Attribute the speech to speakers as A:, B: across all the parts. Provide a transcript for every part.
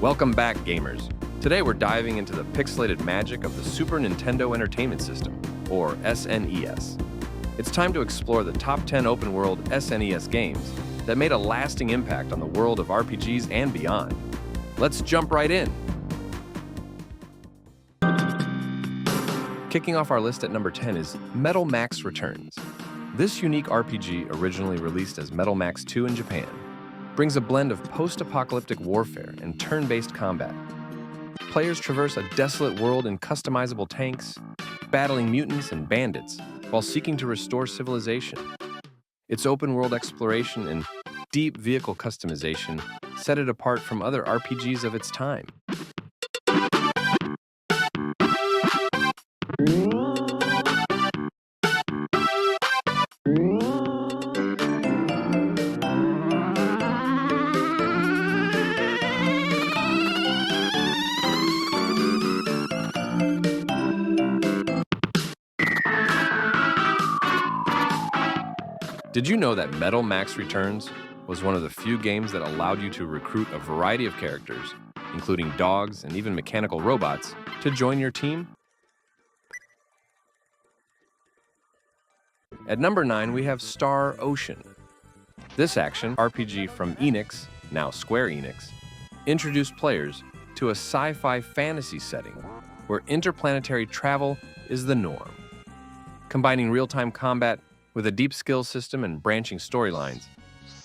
A: Welcome back, gamers. Today we're diving into the pixelated magic of the Super Nintendo Entertainment System, or SNES. It's time to explore the top 10 open-world SNES games that made a lasting impact on the world of RPGs and beyond. Let's jump right in. Kicking off our list at number 10 is Metal Max Returns. This unique RPG, originally released as Metal Max 2 in Japan, brings a blend of post-apocalyptic warfare and turn-based combat. Players traverse a desolate world in customizable tanks, battling mutants and bandits while seeking to restore civilization. Its open-world exploration and deep vehicle customization set it apart from other RPGs of its time. Did you know that Metal Max Returns was one of the few games that allowed you to recruit a variety of characters, including dogs and even mechanical robots, to join your team? At number 9, we have Star Ocean. This action RPG from Enix, now Square Enix, introduced players to a sci-fi fantasy setting where interplanetary travel is the norm. Combining real-time combat with a deep skill system and branching storylines,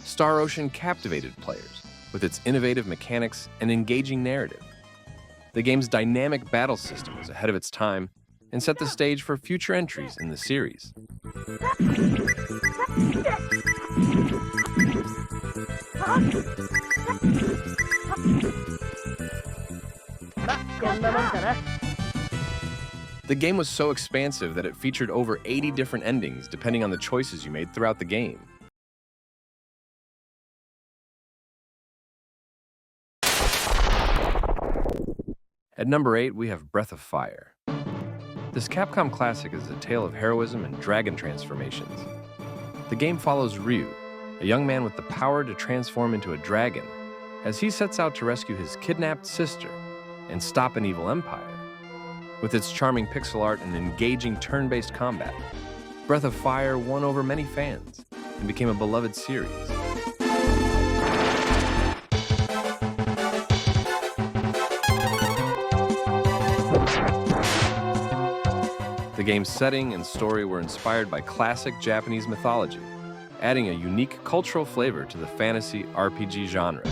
A: Star Ocean captivated players with its innovative mechanics and engaging narrative. The game's dynamic battle system was ahead of its time and set the stage for future entries in the series. The game was so expansive that it featured over 80 different endings depending on the choices you made throughout the game. At number 8, we have Breath of Fire. This Capcom classic is a tale of heroism and dragon transformations. The game follows Ryu, a young man with the power to transform into a dragon, as he sets out to rescue his kidnapped sister and stop an evil empire. With its charming pixel art and engaging turn-based combat, Breath of Fire won over many fans and became a beloved series. The game's setting and story were inspired by classic Japanese mythology, adding a unique cultural flavor to the fantasy RPG genre.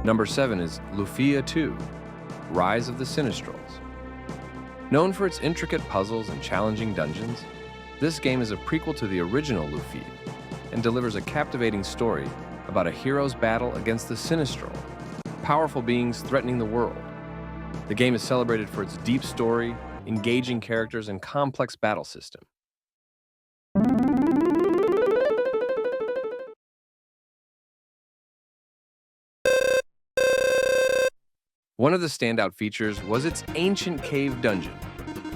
A: Number 7 is Lufia 2, Rise of the Sinistrals. Known for its intricate puzzles and challenging dungeons, this game is a prequel to the original Lufia and delivers a captivating story about a hero's battle against the Sinistral, powerful beings threatening the world. The game is celebrated for its deep story, engaging characters, and complex battle system. One of the standout features was its ancient cave dungeon,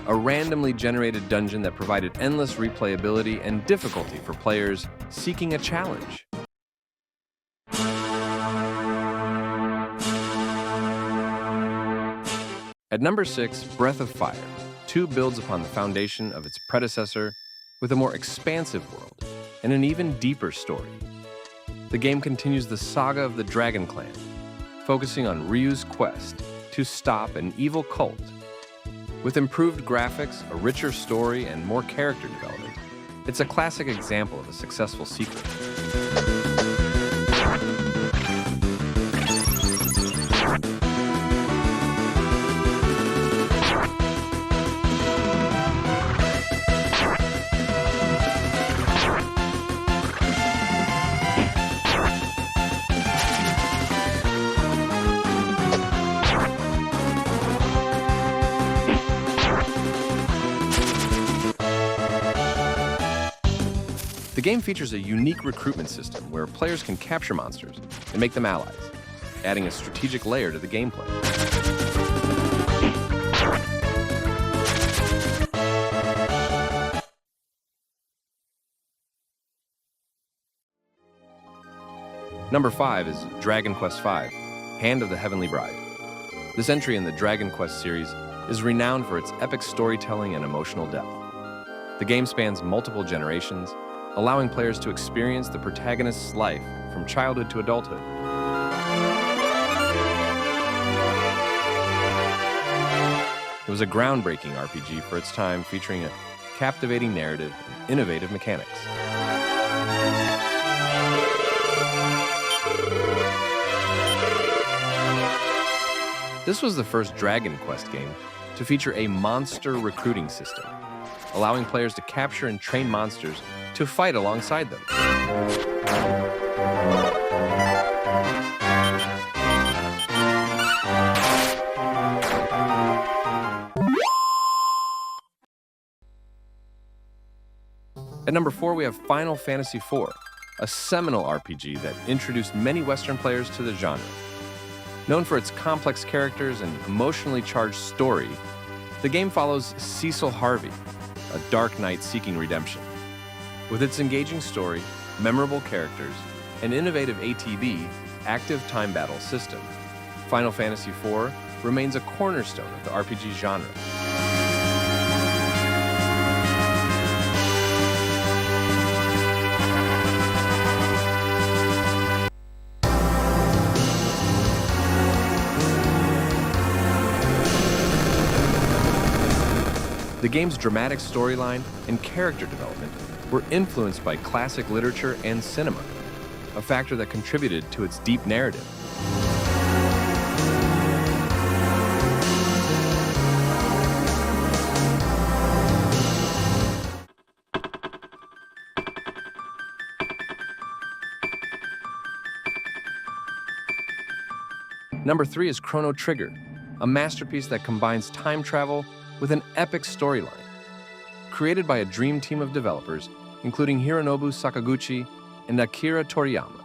A: a randomly generated dungeon that provided endless replayability and difficulty for players seeking a challenge. At number 6, Breath of Fire 2 builds upon the foundation of its predecessor with a more expansive world and an even deeper story. The game continues the saga of the Dragon Clan, focusing on Ryu's quest to stop an evil cult. With improved graphics, a richer story, and more character development, it's a classic example of a successful sequel. The game features a unique recruitment system where players can capture monsters and make them allies, adding a strategic layer to the gameplay. Number 5 is Dragon Quest V, Hand of the Heavenly Bride. This entry in the Dragon Quest series is renowned for its epic storytelling and emotional depth. The game spans multiple generations, allowing players to experience the protagonist's life from childhood to adulthood. It was a groundbreaking RPG for its time, featuring a captivating narrative and innovative mechanics. This was the first Dragon Quest game to feature a monster recruiting system, allowing players to capture and train monsters to fight alongside them. At number 4, we have Final Fantasy IV, a seminal RPG that introduced many Western players to the genre. Known for its complex characters and emotionally charged story, the game follows Cecil Harvey, a dark knight seeking redemption. With its engaging story, memorable characters, and innovative ATB, active time battle system, Final Fantasy IV remains a cornerstone of the RPG genre. The game's dramatic storyline and character development were influenced by classic literature and cinema, a factor that contributed to its deep narrative. Number 3 is Chrono Trigger, a masterpiece that combines time travel with an epic storyline. Created by a dream team of developers, including Hironobu Sakaguchi and Akira Toriyama,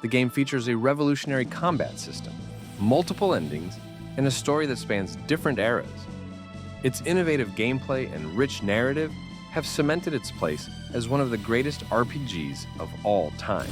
A: the game features a revolutionary combat system, multiple endings, and a story that spans different eras. Its innovative gameplay and rich narrative have cemented its place as one of the greatest RPGs of all time.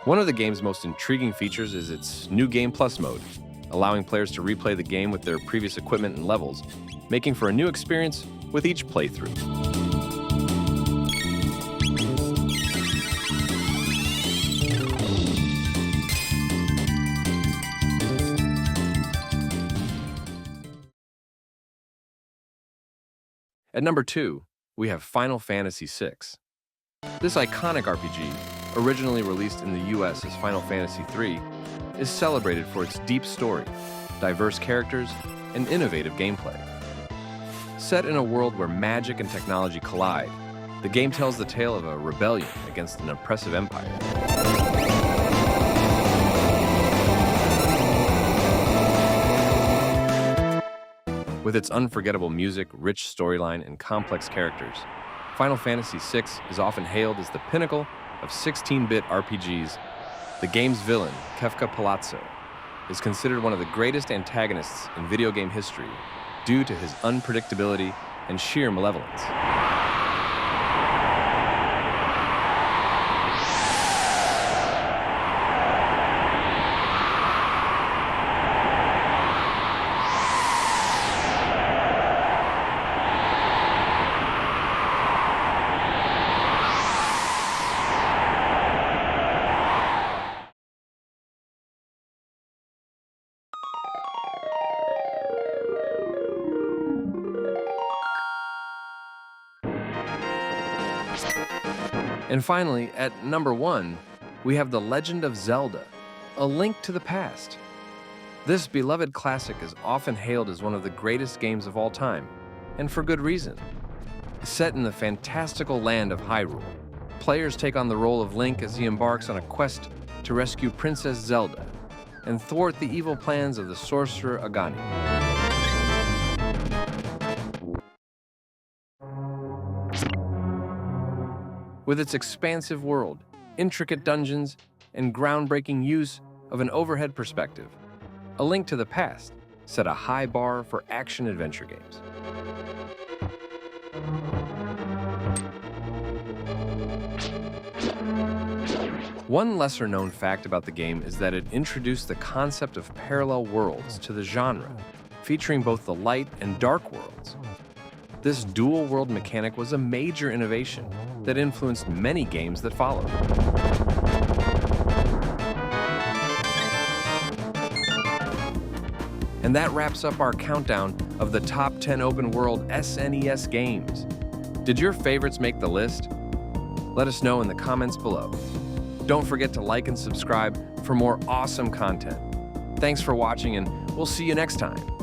A: One of the game's most intriguing features is its New Game Plus mode, allowing players to replay the game with their previous equipment and levels, making for a new experience with each playthrough. At number 2, we have Final Fantasy VI. This iconic RPG, originally released in the US as Final Fantasy III, is celebrated for its deep story, diverse characters, and innovative gameplay. Set in a world where magic and technology collide, the game tells the tale of a rebellion against an oppressive empire. With its unforgettable music, rich storyline, and complex characters, Final Fantasy VI is often hailed as the pinnacle of 16-bit RPGs. The game's villain, Kefka Palazzo, is considered one of the greatest antagonists in video game history due to his unpredictability and sheer malevolence. And finally, at number 1, we have The Legend of Zelda, A Link to the Past. This beloved classic is often hailed as one of the greatest games of all time, and for good reason. Set in the fantastical land of Hyrule, players take on the role of Link as he embarks on a quest to rescue Princess Zelda and thwart the evil plans of the sorcerer Agani. With its expansive world, intricate dungeons, and groundbreaking use of an overhead perspective, A Link to the Past set a high bar for action-adventure games. One lesser-known fact about the game is that it introduced the concept of parallel worlds to the genre, featuring both the light and dark worlds. This dual-world mechanic was a major innovation that influenced many games that followed. And that wraps up our countdown of the top 10 open-world SNES games. Did your favorites make the list? Let us know in the comments below. Don't forget to like and subscribe for more awesome content. Thanks for watching, and we'll see you next time.